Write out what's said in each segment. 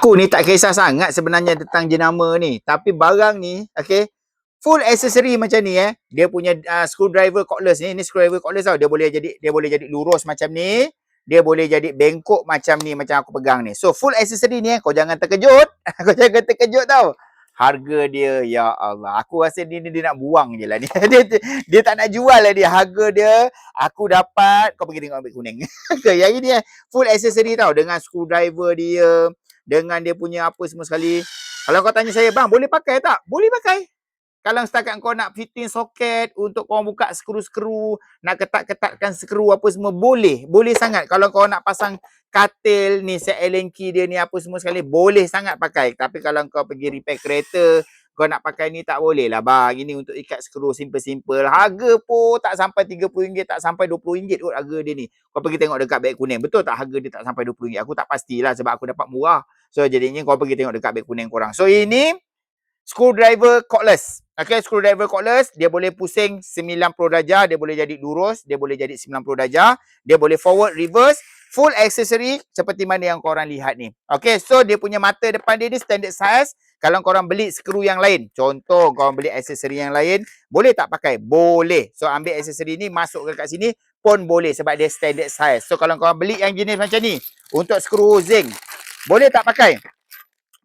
Aku ni tak kisah sangat sebenarnya tentang jenama ni. Tapi barang ni, okay, full accessory macam ni Dia punya screwdriver cordless ni. Ni screwdriver cordless tau. Dia boleh jadi lurus macam ni. Dia boleh jadi bengkok macam ni, macam aku pegang ni. So full accessory ni kau jangan terkejut. Kau jangan terkejut tau. Harga dia, ya Allah. Aku rasa dia nak buang je lah ni. dia tak nak jual lah dia. Harga dia, aku dapat, kau pergi tengok ambil kuning. Yang ini full accessory tau. Dengan screwdriver dia. Dengan dia punya apa semua sekali. Kalau kau tanya saya, bang boleh pakai tak? Boleh pakai. Kalau setakat kau nak fitting soket untuk kau buka skru-skru, nak ketat-ketatkan skru apa semua, boleh. Boleh sangat. Kalau kau nak pasang katil ni, set Allen key dia ni apa semua sekali, boleh sangat pakai. Tapi kalau kau pergi repair kereta, kau nak pakai ni tak boleh lah bang. Ini untuk ikat skru simple-simple. Harga pun tak sampai RM30, tak sampai RM20 kot harga dia ni. Kau pergi tengok dekat beg kuning. Betul tak harga dia tak sampai RM20? Aku tak pastilah sebab aku dapat murah. So jadinya kau pergi tengok dekat beg kuning korang. So ini screwdriver cordless. Okay, screwdriver cordless, dia boleh pusing 90 darjah, dia boleh jadi lurus, dia boleh jadi 90 darjah, dia boleh forward, reverse, full accessory seperti mana yang korang lihat ni. Okay, so dia punya mata depan dia ni standard size. Kalau korang beli skru yang lain, contoh korang beli aksesori yang lain, boleh tak pakai? Boleh. So ambil aksesori ni, masuk ke kat sini pun boleh sebab dia standard size. So kalau korang beli yang jenis macam ni, untuk skru zinc, boleh tak pakai?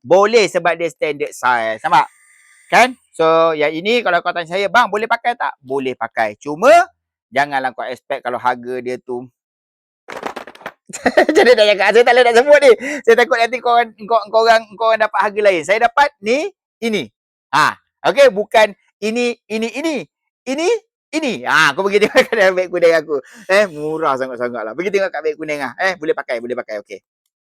Boleh sebab dia standard size. Nampak? Kan? So, yang ini kalau kau tanya saya, bang boleh pakai tak? Boleh pakai. Cuma, janganlah kau expect kalau harga dia tu. Jadi dah cakap, saya tak boleh nak sebut ni. Saya takut nanti korang dapat harga lain. Saya dapat ni, ini. Okay, bukan ini. Ini. Kau pergi tengok kat beg kuning aku. Murah sangat-sangat lah. Pergi tengok kat beg kuning boleh pakai, okay.